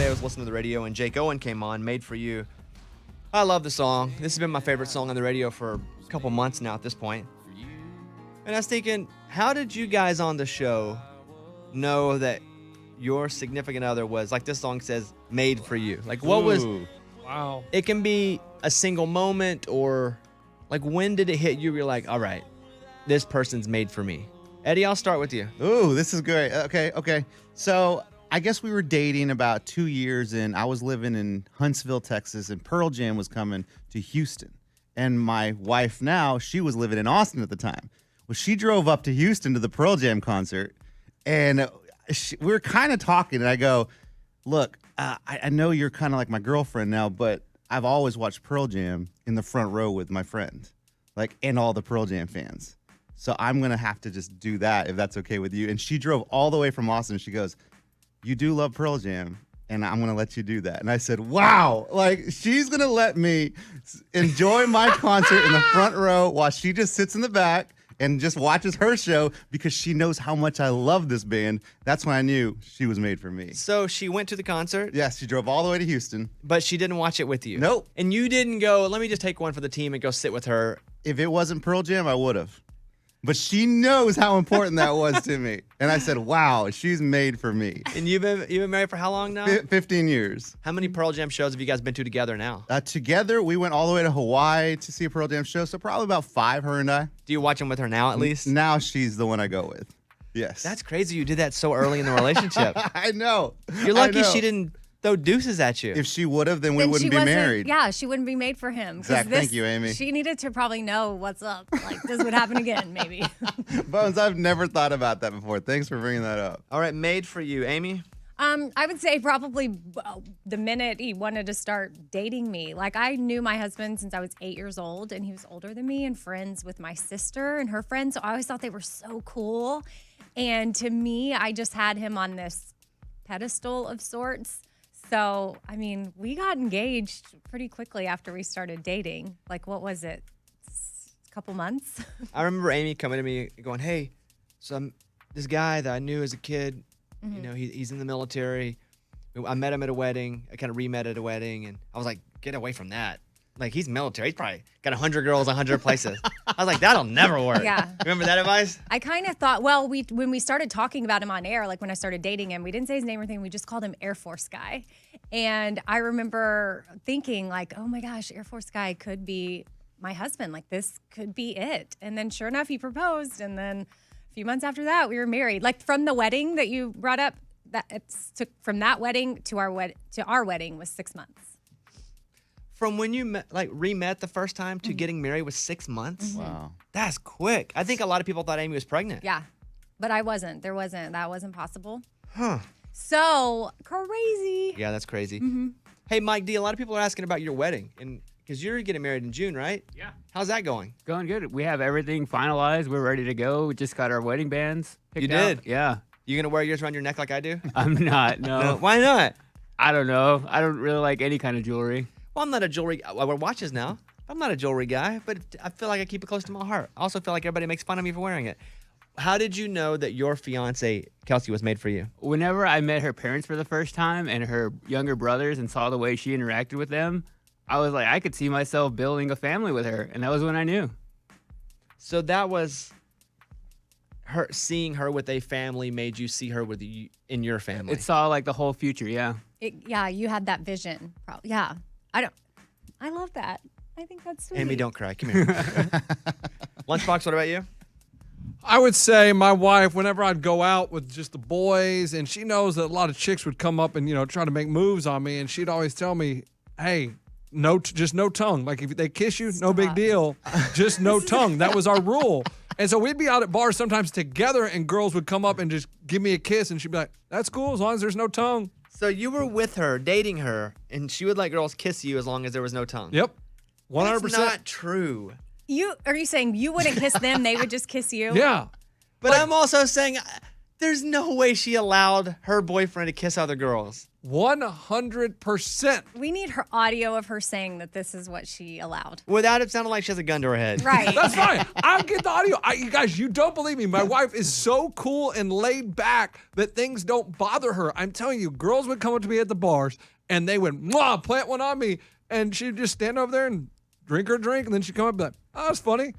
I was listening to the radio and Jake Owen came on, Made for You. I love the song. This has been my favorite song on the radio for a couple months now at this point. And I was thinking, how did you guys on the show know that your significant other was, like this song says, made for you? Like what was... Wow. It can be a single moment or like when did it hit you? You're like, all right, this person's made for me. Eddie, I'll start with you. Ooh, this is great. Okay. So I guess we were dating about 2 years and I was living in Huntsville, Texas, and Pearl Jam was coming to Houston. And my wife now, she was living in Austin at the time. Well, she drove up to Houston to the Pearl Jam concert and we were kind of talking and I go, look, I know you're kind of like my girlfriend now, but I've always watched Pearl Jam in the front row with my friend, like, and all the Pearl Jam fans. So I'm going to have to just do that if that's okay with you. And she drove all the way from Austin. She goes, you do love Pearl Jam, and I'm going to let you do that. And I said, wow, like she's going to let me enjoy my concert in the front row while she just sits in the back and just watches her show because she knows how much I love this band. That's when I knew she was made for me. So she went to the concert? Yes, she drove all the way to Houston. But she didn't watch it with you? Nope. And you didn't go, let me just take one for the team and go sit with her? If it wasn't Pearl Jam, I would have. But she knows how important that was to me. And I said, wow, she's made for me. And you've been married for how long now? 15 years. How many Pearl Jam shows have you guys been to together now? Together, we went all the way to Hawaii to see a Pearl Jam show, so probably about 5, her and I. Do you watch them with her now at least? Now she's the one I go with. Yes. That's crazy you did that so early in the relationship. I know. You're lucky she didn't throw deuces at you. If she would have, then we wouldn't be married. Yeah, she wouldn't be made for him. Exactly. Thank you, Amy. She needed to probably know what's up. Like, this would happen again, maybe. Bones, I've never thought about that before. Thanks for bringing that up. All right, made for you. Amy? I would say probably the minute he wanted to start dating me. Like, I knew my husband since I was 8 years old, and he was older than me and friends with my sister and her friends. So I always thought they were so cool. And to me, I just had him on this pedestal of sorts. So, I mean, we got engaged pretty quickly after we started dating. Like, what was it? A couple months? I remember Amy coming to me going, hey, so this guy that I knew as a kid, you know, he's in the military. I met him at a wedding. I kind of re-met at a wedding. And I was like, get away from that. Like, he's military. He's probably got 100 girls, 100 places. I was like, that'll never work. Yeah. Remember that advice? I kind of thought, well, when we started talking about him on air, like when I started dating him, we didn't say his name or anything. We just called him Air Force Guy. And I remember thinking like, oh my gosh, Air Force Guy could be my husband. Like, this could be it. And then sure enough, he proposed. And then a few months after that, we were married. Like, from the wedding that you brought up, took from that wedding to our wedding was 6 months. From when you re-met the first time to getting married was 6 months? Wow. That's quick. I think a lot of people thought Amy was pregnant. Yeah, but I wasn't. That wasn't possible. Huh. So crazy. Yeah, that's crazy. Hey, Mike D, a lot of people are asking about your wedding, and because you're getting married in June, right? Yeah. How's that going? Going good. We have everything finalized. We're ready to go. We just got our wedding bands picked You did? out. Yeah. You going to wear yours around your neck like I do? I'm not, no. Why not? I don't know. I don't really like any kind of jewelry. Well, I'm not a jewelry. I wear watches now. I'm not a jewelry guy, but I feel like I keep it close to my heart. I also feel like everybody makes fun of me for wearing it. How did you know that your fiance, Kelsey, was made for you? Whenever I met her parents for the first time and her younger brothers and saw the way she interacted with them, I was like, I could see myself building a family with her. And that was when I knew. So that was seeing her with a family made you see her in your family. It saw like the whole future, yeah. Yeah, you had that vision. Yeah. I love that. I think that's sweet. Amy, don't cry. Come here. Lunchbox, what about you? I would say my wife, whenever I'd go out with just the boys, and she knows that a lot of chicks would come up and, try to make moves on me, and she'd always tell me, hey, just no tongue. Like, if they kiss you, no big deal. Just no tongue. That was our rule. And so we'd be out at bars sometimes together, and girls would come up and just give me a kiss, and she'd be like, that's cool as long as there's no tongue. So you were with her, dating her, and she would let girls kiss you as long as there was no tongue. Yep. 100%. That's not true. Are you saying you wouldn't kiss them, they would just kiss you? Yeah. But I'm also saying There's no way she allowed her boyfriend to kiss other girls. 100%. We need her audio of her saying that this is what she allowed. Without it sounding like she has a gun to her head. Right. That's fine. I'll get the audio. You guys, you don't believe me. My wife is so cool and laid back that things don't bother her. I'm telling you, girls would come up to me at the bars and they would plant one on me, and she'd just stand over there and drink her drink, and then she'd come up and be like, oh, that's funny.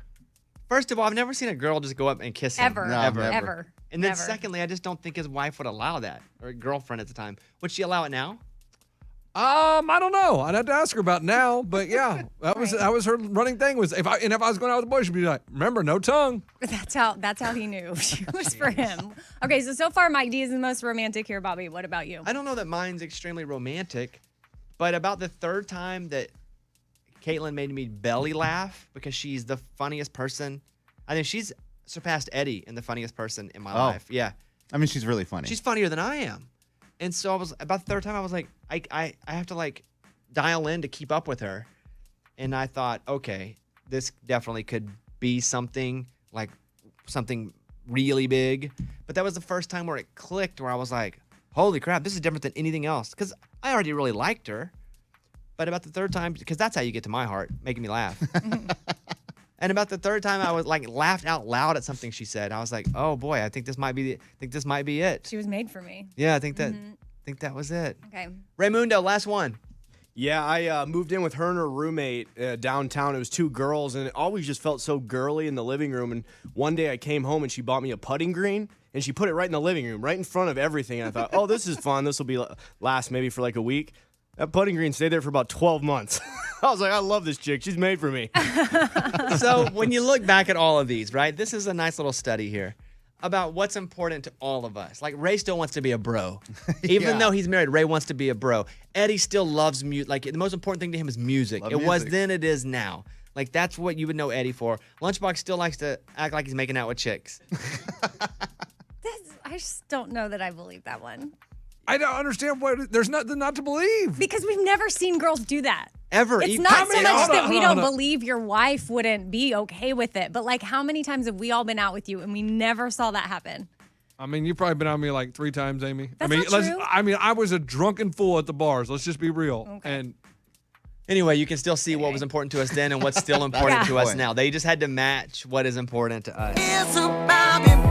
First of all, I've never seen a girl just go up and kiss him. Ever. No, Ever. never. Ever. And then Never. secondly, I just don't think his wife would allow that, or girlfriend at the time. Would she allow it now? I don't know. I'd have to ask her about now, but yeah, that was her running thing. Was if I was going out with the boys, she'd be like, "Remember, no tongue." That's how he knew she was for him. Okay, so far Mike D is the most romantic here, Bobby. What about you? I don't know that mine's extremely romantic, but about the third time that Caitlin made me belly laugh because she's the funniest person. I think she's surpassed Eddie in the funniest person in my life. Yeah. I mean, she's really funny. She's funnier than I am. And so I was about the third time I was like, I have to like dial in to keep up with her. And I thought, okay, this definitely could be something really big. But that was the first time where it clicked, where I was like, holy crap, this is different than anything else. Because I already really liked her. But about the third time, because that's how you get to my heart, making me laugh. And about the third time, I was like laughed out loud at something she said. I was like, "Oh boy, I think this might be it." She was made for me. Yeah, I think that was it. Okay. Raymundo, last one. Yeah, I moved in with her and her roommate downtown. It was two girls, and it always just felt so girly in the living room. And one day I came home, and she bought me a putting green, and she put it right in the living room, right in front of everything. And I thought, oh, this is fun. This will be last maybe for like a week. That putting green stayed there for about 12 months. I was like, I love this chick. She's made for me. So when you look back at all of these, right, this is a nice little study here about what's important to all of us. Like, Ray still wants to be a bro. Even though he's married, Ray wants to be a bro. Eddie still loves music. Like, the most important thing to him is music. Love it was music. then, it is now. Like, that's what you would know Eddie for. Lunchbox still likes to act like he's making out with chicks. I just don't know that I believe that one. I don't understand there's nothing not to believe. Because we've never seen girls do that. Ever. It's Even- not so much hold that on, we hold on, don't hold on. believe your wife wouldn't be okay with it, but like how many times have we all been out with you and we never saw that happen? I mean, you've probably been on me like 3 times, Amy. That's I mean, not true. I was a drunken fool at the bars. Let's just be real. Okay. And Anyway, you can still see what was important to us then and what's still important Yeah. to us Point. now. They just had to match what is important to us. It's about